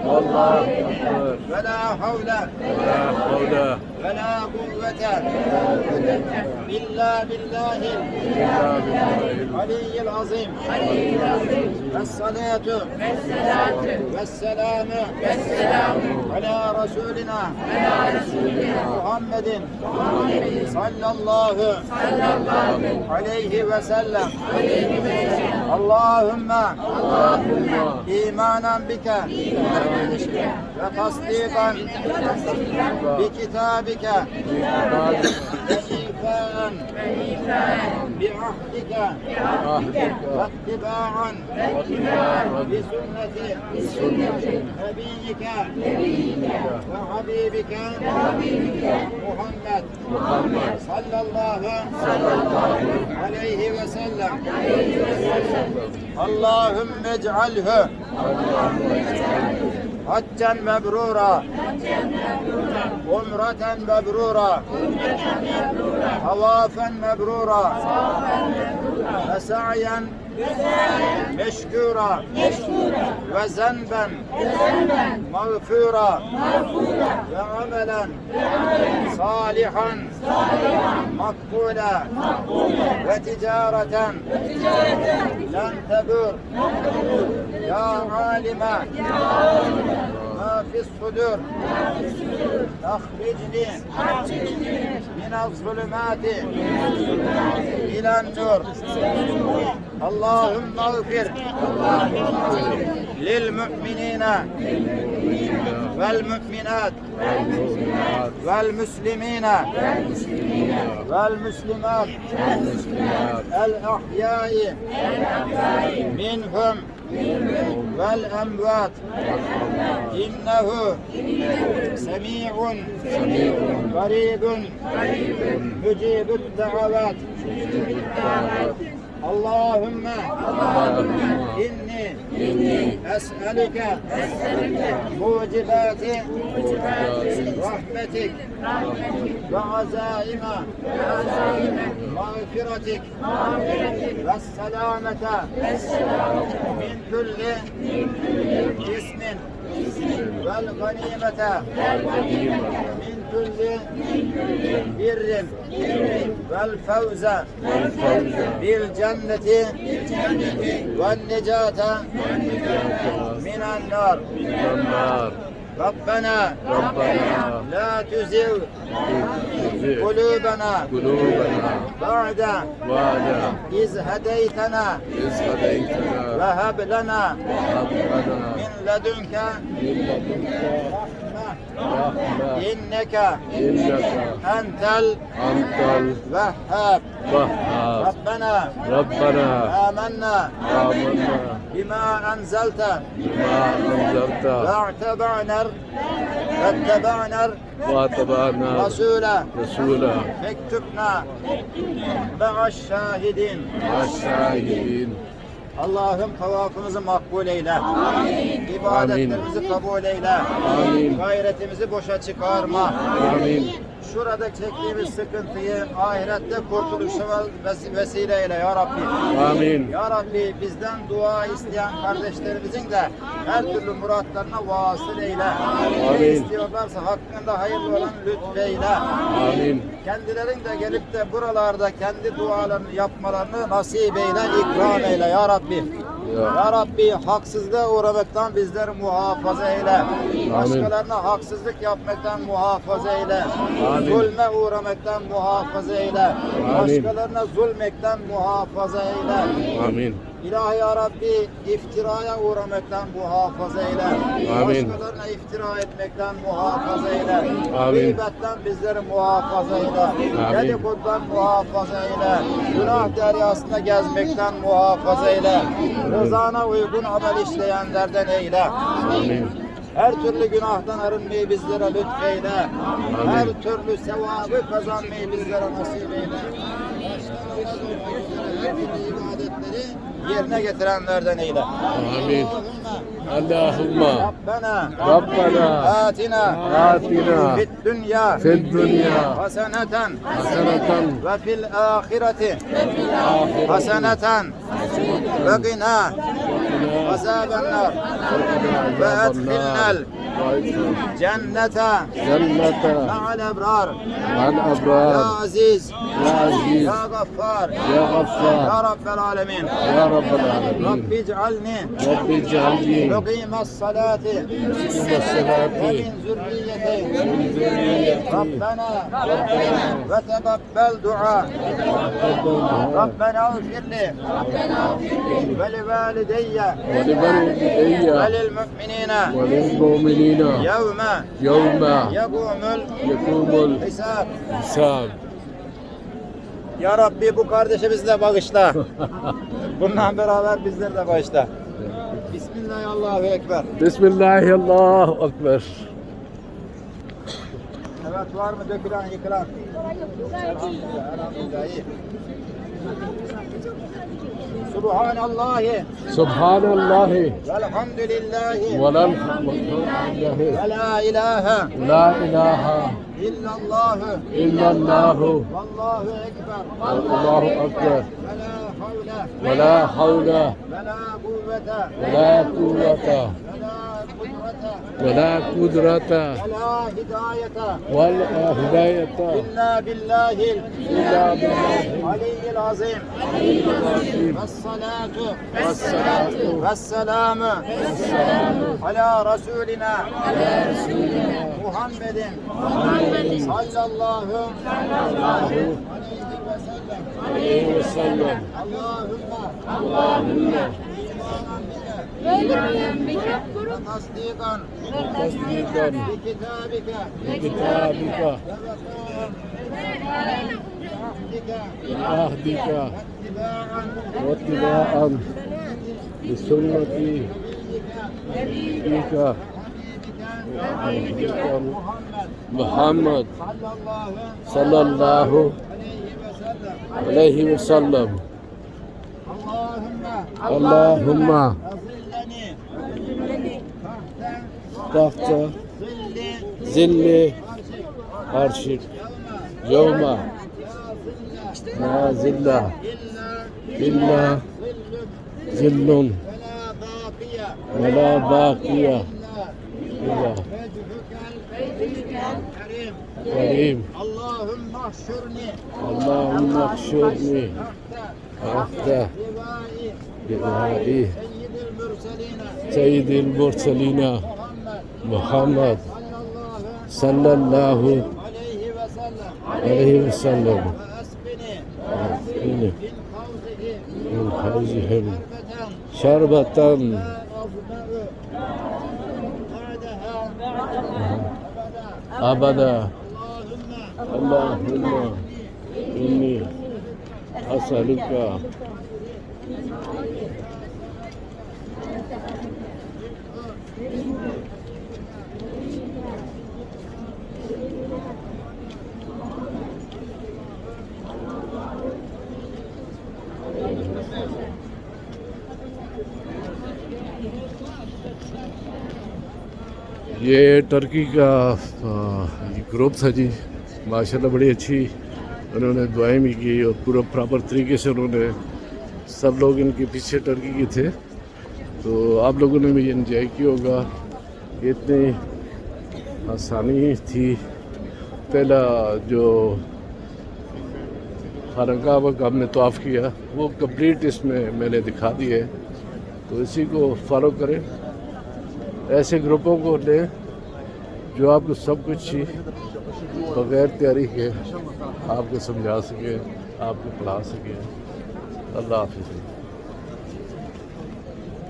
والله أكبر. ولا حول ولا حول ولا قوة إلا بالله إلا بالله العلي العظيم. الصلاة والسلام على رسولنا محمد صلى الله عليه وسلم. اللهم إيمانا بك وتصديقا بكتابك وإيفاء بعهدك واتباعا بسنة نبيك وحبيبك محمد صلى الله عليه وسلم. اللهم اجعله حجا مبرورا عمرة مبرورا طوافا مبرورا وسعيا مشكورا وذنبا مغفورا وعملا صالحا مقبولا وتجارة لن تبور يا عالم ما في الصدور أخرجني من الظلمات إلى النور. اللهم اغفر للمؤمنين والمؤمنات والمسلمين والمسلمات الأحياء منهم والأموات إنه سميع قريب مجيب الدعوات. اللهم إني أسألك موجبات رحمتك وعزائم مغفرتك والسلامة من كل اسم والغنيمة من كل بر والفوز بالجنة والنجاة من النار. ربنا لا تزغ قلوبنا بعد إذ هديتنا وهب لنا من لدنك إنك أنت الوهاب. ربنا آمنا بما أنزلت واتبعنا رسولا فاكتبنا مع الشاهدين. Allah'ım tavafımızı makbul eyle. Amin. İbadetlerimizi kabul eyle. Amin. Gayretimizi boşa çıkarma. Amin. Şurada çektiğimiz sıkıntıyı ahirette kurtuluşa vesile eyle ya Rabbi. Amin. Ya Rabbi bizden dua isteyen kardeşlerimizin de her türlü muratlarına vasıl eyle. Amin. Ne istiyorlarsa hakkında hayırlı olan lütfeyle. Amin. Kendilerin de gelip de buralarda kendi dualarını yapmalarını nasip eyle, ikram eyle ya Rabbi. Ya Rabbi haksızlığa uğramaktan bizleri muhafaza eyle. Başkalarına haksızlık yapmaktan muhafaza eyle. Zulme uğramaktan muhafaza eyle. Başkalarına zulmekten muhafaza eyle. Amin. İlahi ya Rabbi iftiraya uğramaktan muhafaza eyle. Amin. Başkalarına iftira etmekten muhafaza eyle. Gıybetten bizleri muhafaza eyle. Dedikodudan muhafaza eyle. Günah deryasında gezmekten muhafaza eyle. Rızana uygun amel işleyenlerden eyle. Amin. Her türlü günahtan arınmayı bizlere lütfeyle. Amin. Her türlü sevabı kazanmayı bizlere nasip eyle. Her türlü ibadetleri yerine getirenlerden eyle. Amin. Allahümme Rabbena atina fid dünya haseneten ve fil ahireti haseneten ve qina عذاب النار وأدخلنا الجنة جنة مع الأبرار مع يا الأبرار عزيز يا عزيز يا غفار يا غفار يا رب العالمين يا رب العالمين رب اجعلني رب اجعلني مقيم الصلاة والصلاة ومن ذريتي من ذريتي ربنا وتقبل دعاء ربنا اغفر لي ولوالدي ولبني وللمؤمنين وللمؤمنين يوم يوم يقوم يقوم الحساب. الحساب. Ya Rabbi bu kardeşimizi de bağışla. Bununla beraber bizleri de bağışla. Bismillahirrahmanirrahim. Bismillahirrahmanirrahim. Ekber. Evet, var mı dökülen yıkılan? Elhamdülillah, elhamdülillah. iyi. Subhanallahi Subhanallahi velhamdülillahi velhamdülillahi ve la ilahe la ilahe illallahu illallahu vallahu ekber Allahu ekber ve la havle ve la havle ve la kuvvete ve la kudrete ve la hidayete ve la hidayete illa billahil illa billahi aliyyil azim vessalatu vessalatu vesselamu ala Resulina Muhammedin sallallahu aleyhi ve sellem. Allahümme Allahümme tasdikan tasdikan bi kitabika bi kitabika ve ahdika ittiba'an ve ittiba'an bi sünneti nabiyyika Muhammed sallallahu aleyhi ve sellem. Allahümme tahta zilli arşik yevme la zilla illa zillun ve la bakiye illa kerim. Allahümme ahşurni Allahümme ahşurni tahta rivai bidai seyyidil mürseline seyyidil murselina Muhammed sallallahu sallallahu aleyhi ve sellem aleyhi ve sellem. ve esbini Yine min min havzihim şerbeten şerbeten abada. Allahümme inni asaluka ये टर्की का ग्रुप था जी, माशाल्लाह बड़ी अच्छी उन्होंने दुआएं भी की और पूरा प्रॉपर तरीके से उन्होंने सब लोग इनके पीछे टर्की के थे। तो आप लोगों ने भी एंजॉय किया होगा। इतनी आसानी थी। पहला जो खानकाह का हमने तवाफ़ किया वो कंप्लीट इसमें मैंने दिखा दिया है, तो इसी को फॉलो करें। ऐसे ग्रुपों को लें जो आपको सब कुछ ही बग़ैर तैयारी के आपको समझा सके, आपको पढ़ा सके। अल्लाह हाफ़िज़।